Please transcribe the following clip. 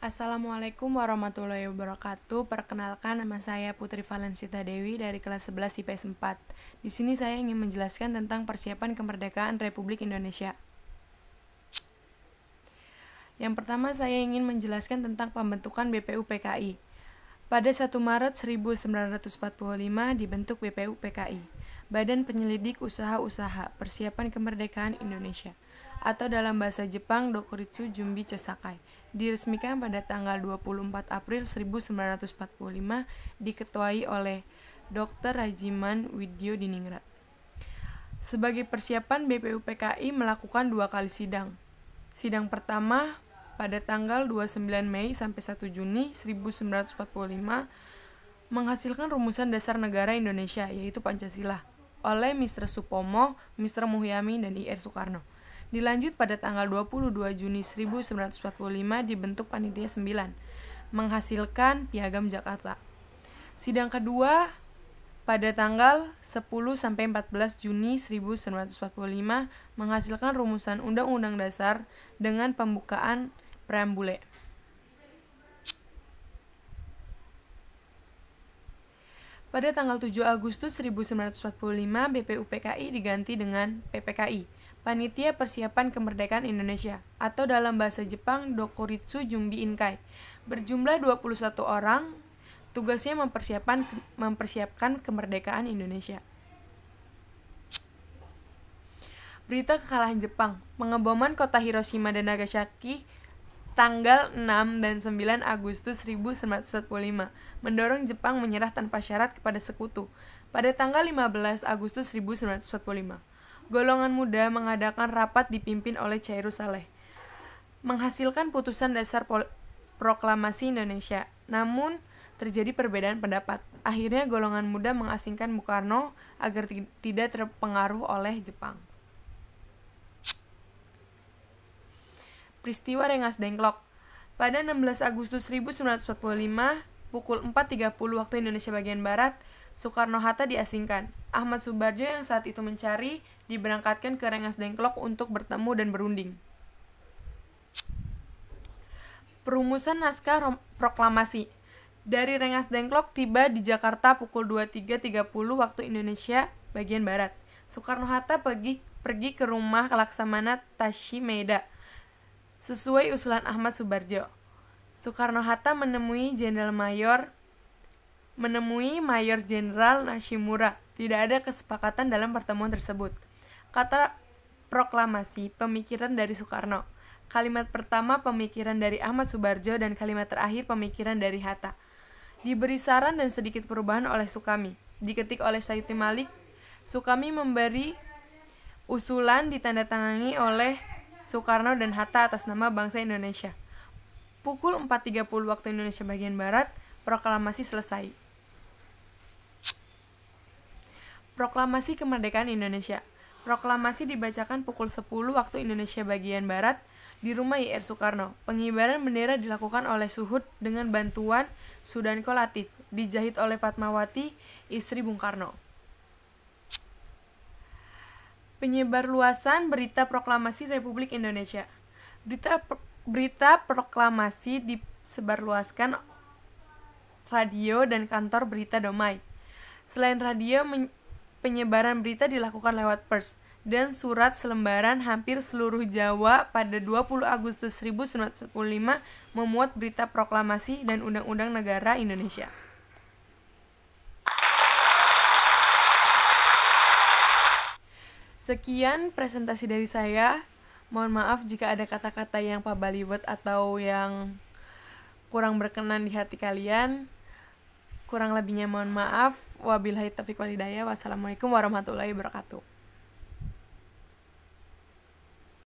Assalamualaikum warahmatullahi wabarakatuh. Perkenalkan, nama saya Putri Valensita Dewi dari kelas 11 IPS 4. Di sini saya ingin menjelaskan tentang persiapan kemerdekaan Republik Indonesia. Yang pertama, saya ingin menjelaskan tentang pembentukan BPUPKI. Pada 1 Maret 1945 dibentuk BPUPKI, Badan Penyelidik Usaha-Usaha Persiapan Kemerdekaan Indonesia, atau dalam bahasa Jepang Dokuritsu Jumbi Chosakai, diresmikan pada tanggal 24 April 1945, diketuai oleh Dr. Rajiman Widyo Diningrat. Sebagai persiapan, BPUPKI melakukan 2 kali sidang. Sidang pertama pada tanggal 29 Mei sampai 1 Juni 1945 menghasilkan rumusan dasar negara Indonesia, yaitu Pancasila, oleh Mr. Supomo, Mr. Muhyami, dan Ir Soekarno. Dilanjut pada tanggal 22 Juni 1945 dibentuk Panitia 9, menghasilkan Piagam Jakarta. Sidang kedua pada tanggal 10-14 Juni 1945 menghasilkan rumusan Undang-Undang Dasar dengan pembukaan preambule. Pada tanggal 7 Agustus 1945, BPUPKI diganti dengan PPKI, Panitia Persiapan Kemerdekaan Indonesia, atau dalam bahasa Jepang Dokuritsu Jumbi Inkai, berjumlah 21 orang, tugasnya mempersiapkan kemerdekaan Indonesia. Berita kekalahan Jepang, pengeboman kota Hiroshima dan Nagasaki tanggal 6 dan 9 Agustus 1945, mendorong Jepang menyerah tanpa syarat kepada sekutu. Pada tanggal 15 Agustus 1945, golongan muda mengadakan rapat dipimpin oleh Cairu Saleh, menghasilkan putusan dasar proklamasi Indonesia. Namun, terjadi perbedaan pendapat. Akhirnya golongan muda mengasingkan Bung Karno agar tidak terpengaruh oleh Jepang. Peristiwa Rengas Dengklok. Pada 16 Agustus 1945, pukul 4.30 waktu Indonesia bagian Barat, Soekarno-Hatta diasingkan. Ahmad Subarjo yang saat itu mencari diberangkatkan ke Rengas Dengklok untuk bertemu dan berunding. Perumusan naskah proklamasi. Dari Rengas Dengklok tiba di Jakarta pukul 23.30 waktu Indonesia bagian Barat. Soekarno-Hatta pergi ke rumah Laksamana Tashimeda sesuai usulan Ahmad Subarjo. Soekarno-Hatta menemui Mayor Jenderal Nishimura. Tidak ada kesepakatan dalam pertemuan tersebut. Kata proklamasi, pemikiran dari Soekarno. Kalimat pertama pemikiran dari Ahmad Subarjo dan kalimat terakhir pemikiran dari Hatta. Diberi saran dan sedikit perubahan oleh Sukami. Diketik oleh Sayuti Malik. Sukami memberi usulan ditandatangani oleh Soekarno dan Hatta atas nama bangsa Indonesia. Pukul 4.30 waktu Indonesia bagian Barat, proklamasi selesai. Proklamasi Kemerdekaan Indonesia. Proklamasi dibacakan pukul 10 waktu Indonesia bagian Barat di rumah Ir Soekarno. Pengibaran bendera dilakukan oleh Suhud dengan bantuan Sudanko Latif, dijahit oleh Fatmawati, istri Bung Karno. Penyebarluasan berita proklamasi Republik Indonesia. Berita proklamasi disebarluaskan radio dan kantor berita Domai. Selain radio, penyebaran berita dilakukan lewat pers dan surat selembaran hampir seluruh Jawa. Pada 20 Agustus 1945 memuat berita proklamasi dan Undang-Undang Negara Indonesia. Sekian presentasi dari saya. Mohon maaf jika ada kata-kata yang pabaliwet atau yang kurang berkenan di hati kalian. Kurang lebihnya mohon maaf. Wabillahi taufiq wal hidayah. Wassalamualaikum warahmatullahi wabarakatuh.